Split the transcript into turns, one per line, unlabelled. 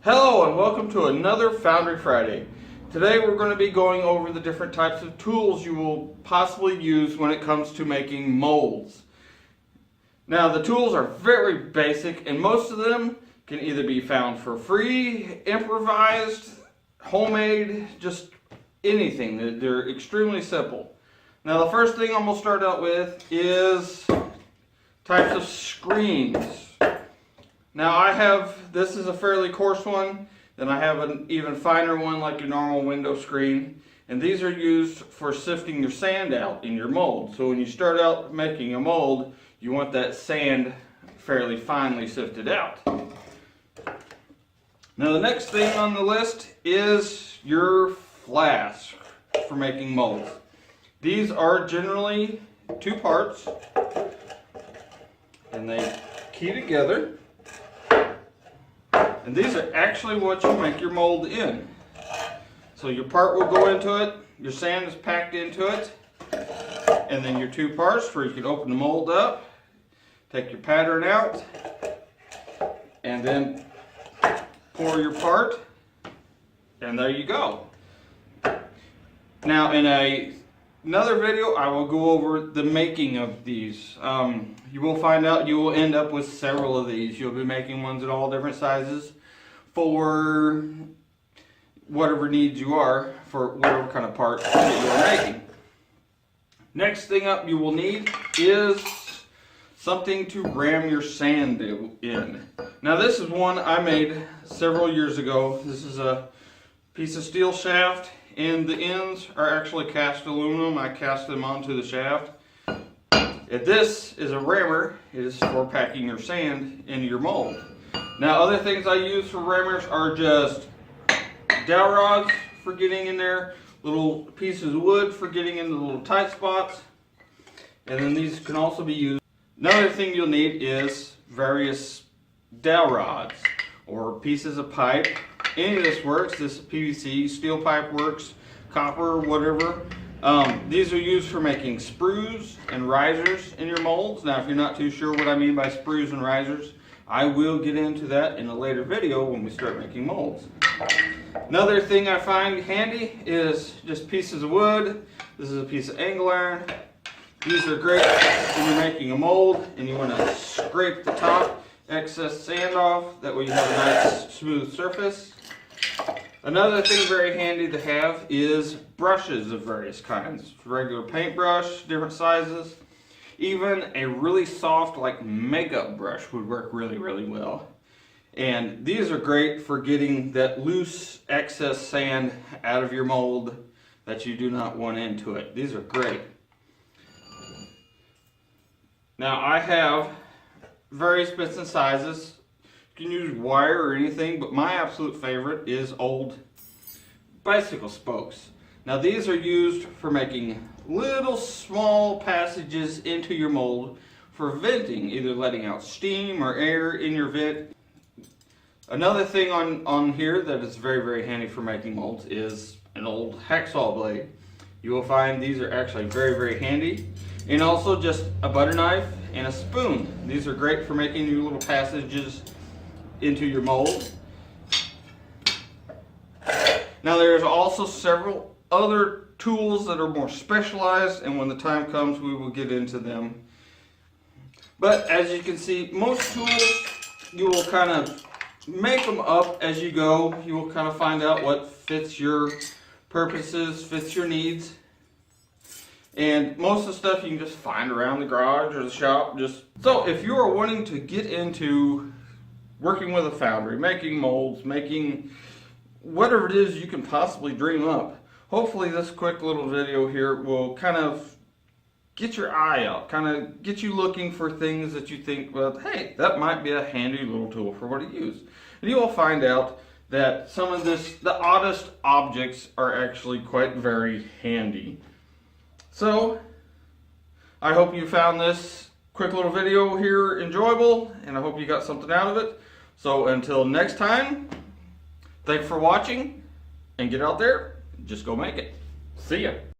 Hello and welcome to another Foundry Friday. Today we're going to be going over the different types of tools you will possibly use when it comes to making molds. Now the tools are very basic and most of them can either be found for free, improvised, homemade, just anything. They're extremely simple. Now the first thing I'm going to start out with is types of screens. Now this is a fairly coarse one, then I have an even finer one like your normal window screen, and these are used for sifting your sand out in your mold. So when you start out making a mold, you want that sand fairly finely sifted out. Now the next thing on the list is your flask for making molds. These are generally two parts, and they key together. And these are actually what you make your mold in. So your part will go into it, your sand is packed into it, and then your two parts where you can open the mold up, take your pattern out, and then pour your part, and there you go. Now in another video I will go over the making of these. You will find out you will end up with several of these. You'll be making ones at all different sizes for whatever needs you are for whatever kind of part that you are making. Next thing up you will need is something to ram your sand in. Now this is one I made several years ago. This is a piece of steel shaft and the ends are actually cast aluminum. I cast them onto the shaft. If this is a rammer, it is for packing your sand into your mold. Now other things I use for rammers are just dowel rods for getting in there, little pieces of wood for getting in the little tight spots, and then these can also be used. Another thing you'll need is various dowel rods or pieces of pipe. Any of this works. This is PVC, steel pipe works, copper, whatever. These are used for making sprues and risers in your molds. Now if you're not too sure what I mean by sprues and risers, I will get into that in a later video when we start making molds. Another thing I find handy is just pieces of wood. This is a piece of angle iron. These are great when you're making a mold and you want to scrape the top excess sand off. That way you have a nice smooth surface. Another thing very handy to have is brushes of various kinds. Regular paintbrush, different sizes. Even a really soft like makeup brush would work really well. And these are great for getting that loose excess sand out of your mold that you do not want into it. These are great. Now I have various bits and sizes. You can use wire or anything, but my absolute favorite is old bicycle spokes. Now these are used for making little small passages into your mold for venting, either letting out steam or air in your vent. Another thing on here that is very handy for making molds is an old hacksaw blade. You will find these are actually very handy. And also just a butter knife and a spoon. These are great for making your little passages into your mold. Now there's also several other tools that are more specialized, and when the time comes we will get into them. But as you can see, most tools you will kind of make them up as you go. You will kind of find out what fits your purposes, fits your needs. And most of the stuff you can just find around the garage or the shop. So if you are wanting to get into working with a foundry, making molds, making whatever it is you can possibly dream up, hopefully this quick little video here will kind of get your eye out, kind of get you looking for things that you think, well, hey, that might be a handy little tool for what to use. And you will find out that some of the oddest objects are actually quite very handy. So I hope you found this quick little video here enjoyable, and I hope you got something out of it. So until next time, thanks for watching, and get out there, just go make it. See ya.